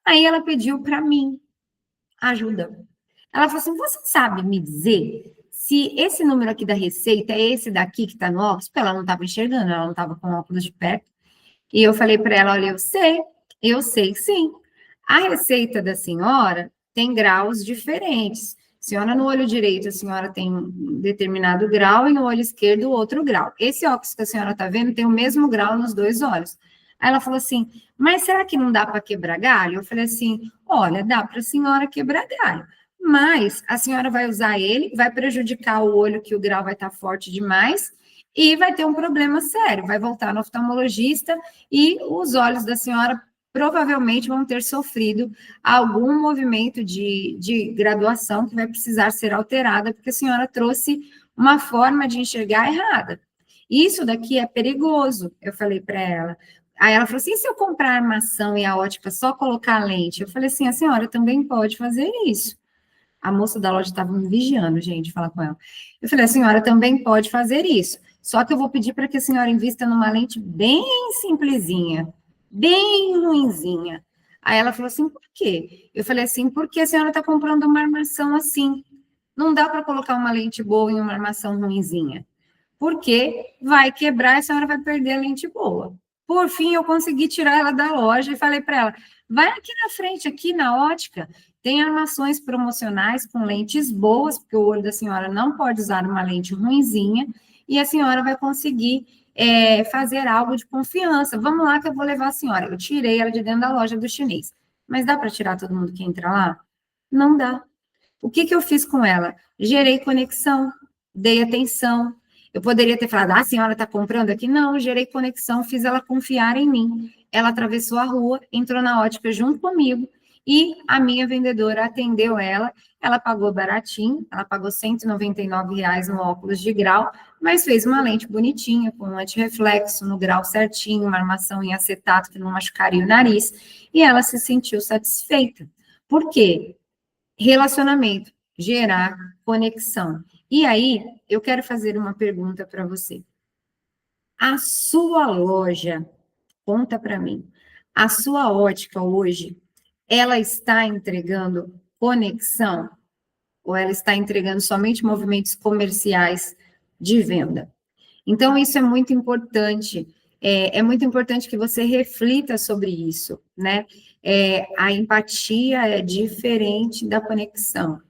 Aí ela pediu para mim ajuda. Ela falou assim, você sabe me dizer se esse número aqui da receita é esse daqui que está no óculos? Porque ela não estava enxergando, ela não estava com óculos de perto. E eu falei para ela, olha, eu sei sim. A receita da senhora tem graus diferentes. Senhora, no olho direito, a senhora tem um determinado grau e no olho esquerdo outro grau. Esse óculos que a senhora está vendo tem o mesmo grau nos dois olhos. Aí ela falou assim, mas será que não dá para quebrar galho? Eu falei assim, olha, dá para a senhora quebrar galho, mas a senhora vai usar ele, vai prejudicar o olho, que o grau vai estar forte demais, e vai ter um problema sério, vai voltar no oftalmologista e os olhos da senhora provavelmente vão ter sofrido algum movimento de graduação que vai precisar ser alterada, porque a senhora trouxe uma forma de enxergar errada. Isso daqui é perigoso, eu falei para ela. Aí ela falou assim, e se eu comprar a armação e a ótica só colocar a lente? Eu falei assim, a senhora também pode fazer isso. A moça da loja estava me vigiando, gente, falar com ela. Eu falei, a senhora também pode fazer isso, só que eu vou pedir para que a senhora invista numa lente bem simplesinha, bem ruinzinha. Aí ela falou assim, por quê? Eu falei assim, porque a senhora está comprando uma armação assim. Não dá para colocar uma lente boa em uma armação ruinzinha, porque vai quebrar e a senhora vai perder a lente boa. Por fim, eu consegui tirar ela da loja e falei para ela, vai aqui na frente, aqui na ótica, tem armações promocionais com lentes boas, porque o olho da senhora não pode usar uma lente ruinzinha, e a senhora vai conseguir fazer algo de confiança. Vamos lá que eu vou levar a senhora. Eu tirei ela de dentro da loja do chinês. Mas dá para tirar todo mundo que entra lá? Não dá. O que eu fiz com ela? Gerei conexão, dei atenção. Eu poderia ter falado, ah, a senhora está comprando aqui? Não, eu gerei conexão, fiz ela confiar em mim. Ela atravessou a rua, entrou na ótica junto comigo e a minha vendedora atendeu ela pagou baratinho, ela pagou R$ 199 no óculos de grau, mas fez uma lente bonitinha, com um antirreflexo no grau certinho, uma armação em acetato que não machucaria o nariz, e ela se sentiu satisfeita. Por quê? Relacionamento, gerar conexão. E aí, eu quero fazer uma pergunta para você. A sua loja, conta para mim, a sua ótica hoje, ela está entregando conexão? Ou ela está entregando somente movimentos comerciais de venda? Então, isso é muito importante. É muito importante que você reflita sobre isso, né? A empatia é diferente da conexão.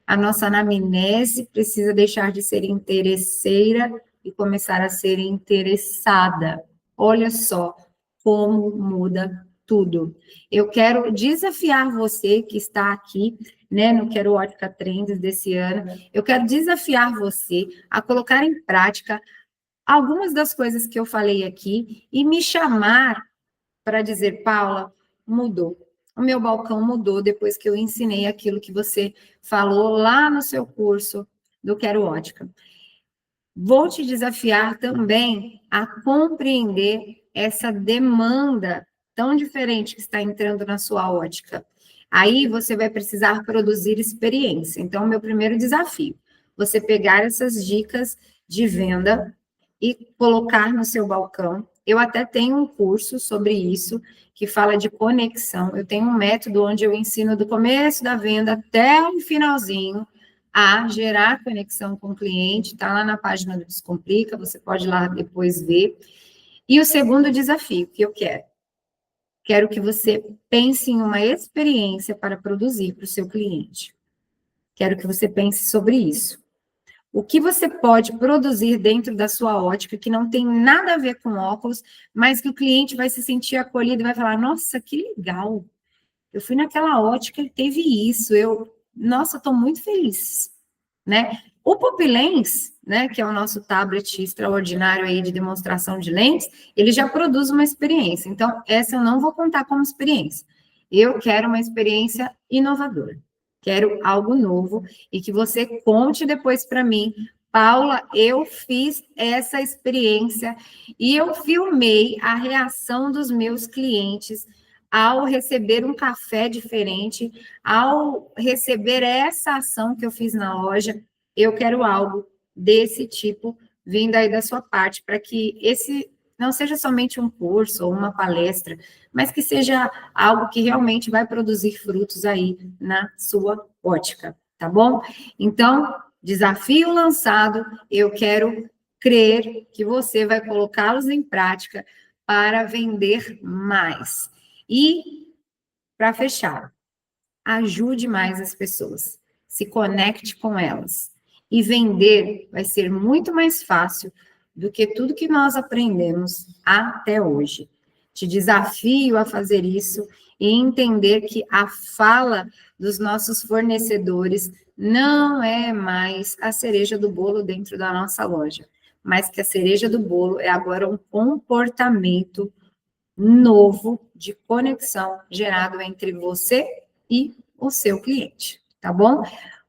A nossa anamnese precisa deixar de ser interesseira e começar a ser interessada. Olha só como muda tudo. Eu quero desafiar você que está aqui, né, no Quero Ótica Trends desse ano, eu quero desafiar você a colocar em prática algumas das coisas que eu falei aqui e me chamar para dizer, Paula, mudou. O meu balcão mudou depois que eu ensinei aquilo que você falou lá no seu curso do Quero Ótica. Vou te desafiar também a compreender essa demanda tão diferente que está entrando na sua ótica. Aí você vai precisar produzir experiência. Então, meu primeiro desafio, você pegar essas dicas de venda e colocar no seu balcão. Eu até tenho um curso sobre isso, que fala de conexão. Eu tenho um método onde eu ensino do começo da venda até o finalzinho a gerar conexão com o cliente, está lá na página do Descomplica, você pode ir lá depois ver. E o segundo desafio que eu quero que você pense em uma experiência para produzir para o seu cliente. Quero que você pense sobre isso. O que você pode produzir dentro da sua ótica que não tem nada a ver com óculos, mas que o cliente vai se sentir acolhido e vai falar, nossa, que legal, eu fui naquela ótica, ele teve isso, nossa, estou muito feliz, né? O Pupilens, né, que é o nosso tablet extraordinário aí de demonstração de lentes, ele já produz uma experiência. Então, essa eu não vou contar como experiência. Eu quero uma experiência inovadora. Quero algo novo e que você conte depois para mim, Paula, eu fiz essa experiência e eu filmei a reação dos meus clientes ao receber um café diferente, ao receber essa ação que eu fiz na loja. Eu quero algo desse tipo vindo aí da sua parte, para que esse não seja somente um curso ou uma palestra, mas que seja algo que realmente vai produzir frutos aí na sua ótica, tá bom? Então, desafio lançado, eu quero crer que você vai colocá-los em prática para vender mais. E, para fechar, ajude mais as pessoas, se conecte com elas. E vender vai ser muito mais fácil do que tudo que nós aprendemos até hoje. Te desafio a fazer isso e entender que a fala dos nossos fornecedores não é mais a cereja do bolo dentro da nossa loja, mas que a cereja do bolo é agora um comportamento novo de conexão gerado entre você e o seu cliente, tá bom?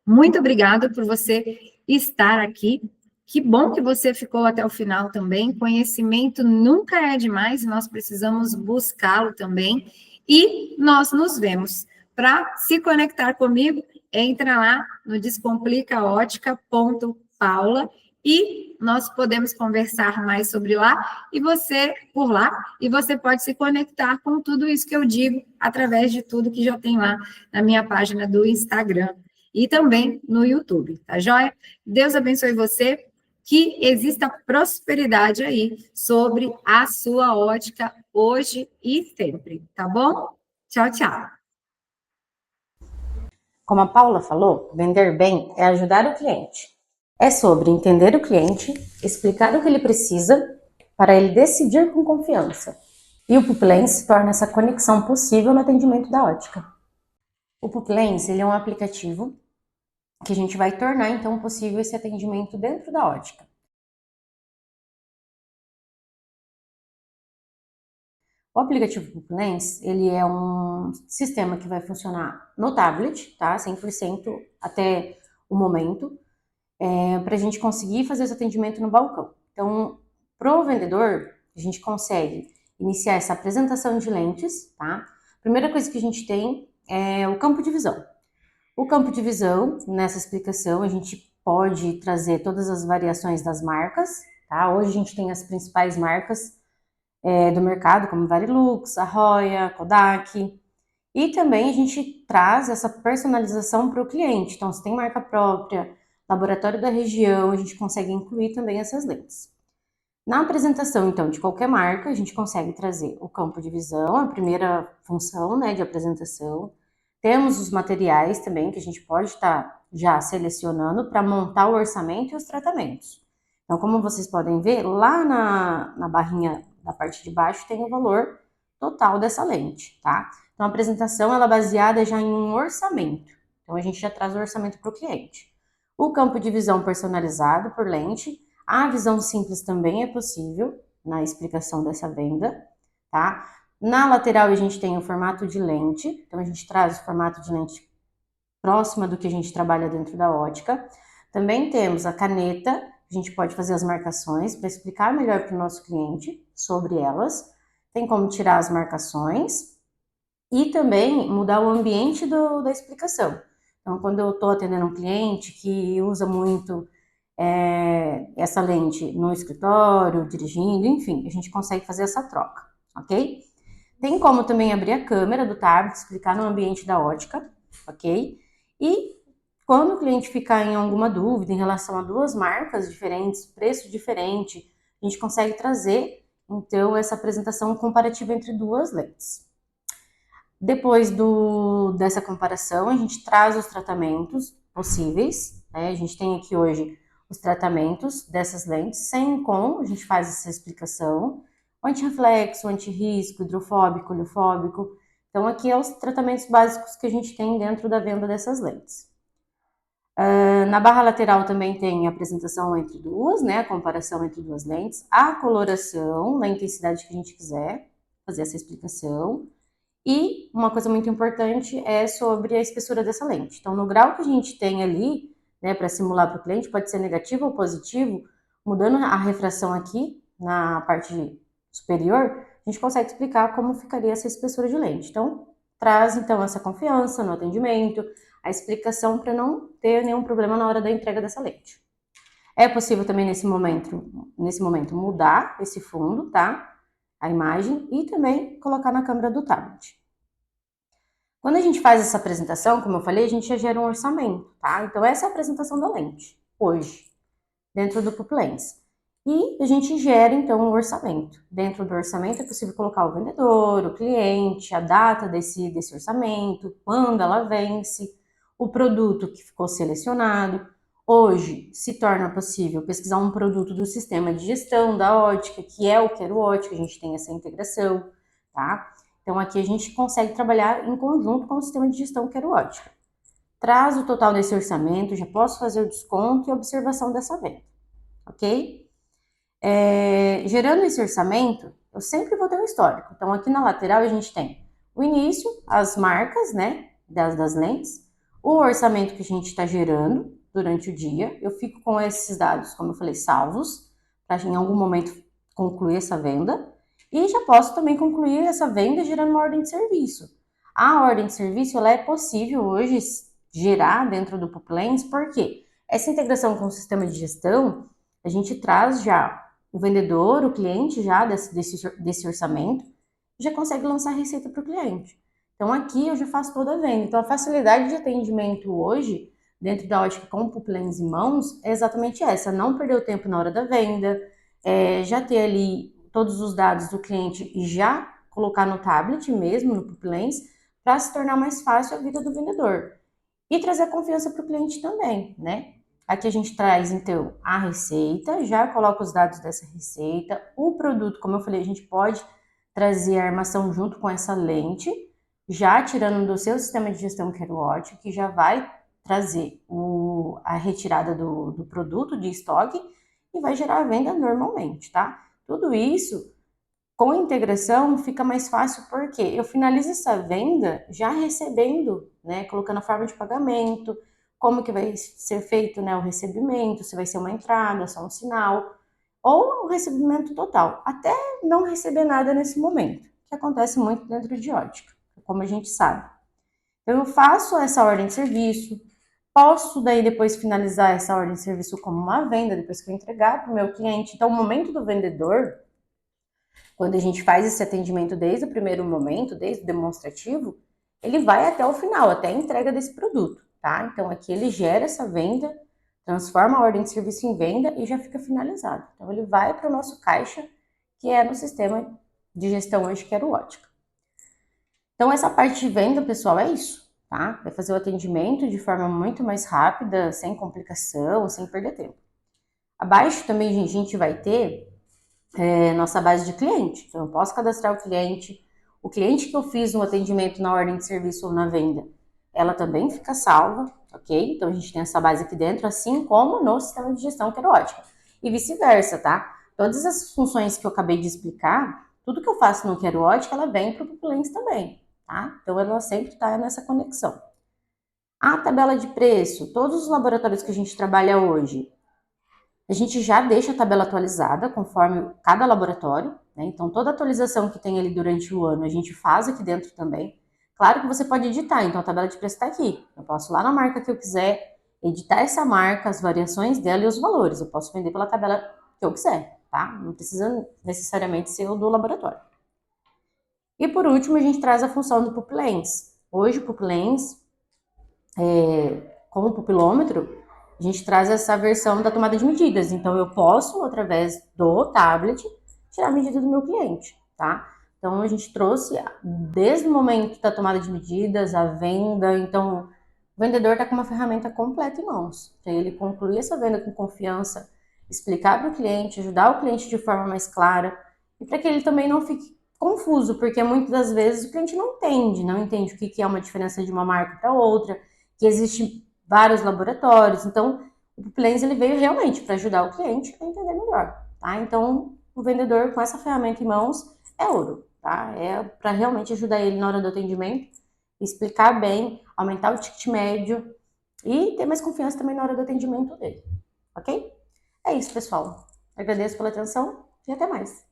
Muito obrigada por você estar aqui. Que bom que você ficou até o final também. Conhecimento nunca é demais, nós precisamos buscá-lo também. E nós nos vemos. Para se conectar comigo, entra lá no descomplicaótica.paula e nós podemos conversar mais sobre lá e você por lá, e você pode se conectar com tudo isso que eu digo através de tudo que já tem lá na minha página do Instagram e também no YouTube, tá joia? Deus abençoe você, que exista prosperidade aí sobre a sua ótica hoje e sempre, tá bom? Tchau, tchau. Como a Paula falou, vender bem é ajudar o cliente. É sobre entender o cliente, explicar o que ele precisa para ele decidir com confiança. E o Pupilens torna essa conexão possível no atendimento da ótica. O Pupilens é um aplicativo que a gente vai tornar então possível esse atendimento dentro da ótica. O aplicativo PupilLens, ele é um sistema que vai funcionar no tablet, tá? 100% até o momento, para a gente conseguir fazer esse atendimento no balcão. Então, para o vendedor, a gente consegue iniciar essa apresentação de lentes, tá? Primeira coisa que a gente tem é o campo de visão. O campo de visão, nessa explicação, a gente pode trazer todas as variações das marcas, tá? Hoje a gente tem as principais marcas do mercado, como Varilux, Arroya, Kodak, e também a gente traz essa personalização para o cliente. Então, se tem marca própria, laboratório da região, a gente consegue incluir também essas lentes. Na apresentação, então, de qualquer marca, a gente consegue trazer o campo de visão, a primeira função, né, de apresentação. Temos os materiais também, que a gente pode estar já selecionando para montar o orçamento e os tratamentos. Então, como vocês podem ver, lá na barrinha da parte de baixo tem o valor total dessa lente, tá? Então, a apresentação ela é baseada já em um orçamento. Então, a gente já traz o orçamento para o cliente. O campo de visão personalizado por lente, a visão simples também é possível na explicação dessa venda, tá? Na lateral a gente tem o formato de lente, então a gente traz o formato de lente próxima do que a gente trabalha dentro da ótica. Também temos a caneta, a gente pode fazer as marcações para explicar melhor para o nosso cliente sobre elas. Tem como tirar as marcações e também mudar o ambiente da explicação. Então, quando eu estou atendendo um cliente que usa muito essa lente no escritório, dirigindo, enfim, a gente consegue fazer essa troca, ok? Tem como também abrir a câmera do tablet, explicar no ambiente da ótica, ok? E quando o cliente ficar em alguma dúvida em relação a duas marcas diferentes, preço diferente, a gente consegue trazer, então, essa apresentação comparativa entre duas lentes. Depois dessa comparação, a gente traz os tratamentos possíveis, né? A gente tem aqui hoje os tratamentos dessas lentes, sem e com, a gente faz essa explicação, o antirreflexo, o antirrisco, hidrofóbico, oleofóbico. Então, aqui é os tratamentos básicos que a gente tem dentro da venda dessas lentes. Na barra lateral também tem a apresentação entre duas, né? A comparação entre duas lentes, a coloração na intensidade que a gente quiser fazer essa explicação. E uma coisa muito importante é sobre a espessura dessa lente. Então, no grau que a gente tem ali, né, para simular para o cliente, pode ser negativo ou positivo, mudando a refração aqui na parte superior, a gente consegue explicar como ficaria essa espessura de lente. Então, traz então essa confiança no atendimento, a explicação para não ter nenhum problema na hora da entrega dessa lente. É possível também nesse momento mudar esse fundo, tá? A imagem e também colocar na câmera do tablet. Quando a gente faz essa apresentação, como eu falei, a gente já gera um orçamento, tá? Então, essa é a apresentação da lente, hoje, dentro do PupilLens. E a gente gera, então, um orçamento. Dentro do orçamento é possível colocar o vendedor, o cliente, a data desse orçamento, quando ela vence, o produto que ficou selecionado. Hoje, se torna possível pesquisar um produto do sistema de gestão da ótica, que é o Quero Ótica, a gente tem essa integração, tá? Então, aqui a gente consegue trabalhar em conjunto com o sistema de gestão Quero Ótica. Traz o total desse orçamento, já posso fazer o desconto e a observação dessa venda, ok? Gerando esse orçamento, eu sempre vou ter um histórico. Então, aqui na lateral a gente tem o início, as marcas, né, das lentes, o orçamento que a gente está gerando durante o dia. Eu fico com esses dados, como eu falei, salvos, para em algum momento concluir essa venda. E já posso também concluir essa venda gerando uma ordem de serviço. A ordem de serviço ela é possível hoje gerar dentro do PupilLens, porque essa integração com o sistema de gestão, a gente traz já o vendedor, o cliente já desse orçamento, já consegue lançar a receita para o cliente. Então aqui eu já faço toda a venda. Então a facilidade de atendimento hoje, dentro da ótica com o PupilLens em mãos, é exatamente essa, não perder o tempo na hora da venda, já ter ali todos os dados do cliente e já colocar no tablet mesmo, no PupilLens, para se tornar mais fácil a vida do vendedor. E trazer confiança para o cliente também, né? Aqui a gente traz, então, a receita, já coloca os dados dessa receita, o produto, como eu falei, a gente pode trazer a armação junto com essa lente, já tirando do seu sistema de gestão Quero Ótica, que já vai trazer a retirada do produto de estoque e vai gerar a venda normalmente, tá? Tudo isso Com a integração fica mais fácil porque eu finalizo essa venda já recebendo, né, colocando a forma de pagamento, como que vai ser feito, né, o recebimento, se vai ser uma entrada, só um sinal, ou o recebimento total, até não receber nada nesse momento, que acontece muito dentro de ótica, como a gente sabe. Então, eu faço essa ordem de serviço, posso daí depois finalizar essa ordem de serviço como uma venda, depois que eu entregar para o meu cliente. Então, o momento do vendedor, quando a gente faz esse atendimento desde o primeiro momento, desde o demonstrativo, ele vai até o final, até a entrega desse produto, tá? Então, aqui ele gera essa venda, transforma a ordem de serviço em venda e já fica finalizado. Então, ele vai para o nosso caixa, que é no sistema de gestão hoje, que era o Ótica. Então, essa parte de venda, pessoal, é isso, tá? Vai fazer o atendimento de forma muito mais rápida, sem complicação, sem perder tempo. Abaixo também a gente vai ter nossa base de cliente. Então, eu posso cadastrar o cliente que eu fiz no atendimento na ordem de serviço ou na venda, ela também fica salva, ok? Então, a gente tem essa base aqui dentro, assim como no sistema de gestão Quero-Ótica. E vice-versa, tá? Todas as funções que eu acabei de explicar, tudo que eu faço no Quero-Ótica, ela vem para o Pupilens também, tá? Então, ela sempre está nessa conexão. A tabela de preço, todos os laboratórios que a gente trabalha hoje, a gente já deixa a tabela atualizada conforme cada laboratório, né? Então, toda atualização que tem ali durante o ano, a gente faz aqui dentro também. Claro que você pode editar, então a tabela de preço está aqui. Eu posso ir lá na marca que eu quiser, editar essa marca, as variações dela e os valores. Eu posso vender pela tabela que eu quiser, tá? Não precisa necessariamente ser o do laboratório. E por último, a gente traz a função do Pupilens. Hoje, o Pupilens, com o pupilômetro, a gente traz essa versão da tomada de medidas. Então, eu posso, através do tablet, tirar a medida do meu cliente, tá? Então, a gente trouxe desde o momento da tomada de medidas, a venda. Então, o vendedor está com uma ferramenta completa em mãos, para ele concluir essa venda com confiança, explicar para o cliente, ajudar o cliente de forma mais clara e para que ele também não fique confuso, porque muitas das vezes o cliente não entende o que é uma diferença de uma marca para outra, que existe vários laboratórios. Então, o Pupilens ele veio realmente para ajudar o cliente a entender melhor, tá? Então, o vendedor com essa ferramenta em mãos é ouro, tá? É para realmente ajudar ele na hora do atendimento, explicar bem, aumentar o ticket médio e ter mais confiança também na hora do atendimento dele, ok? É isso, pessoal. Agradeço pela atenção e até mais.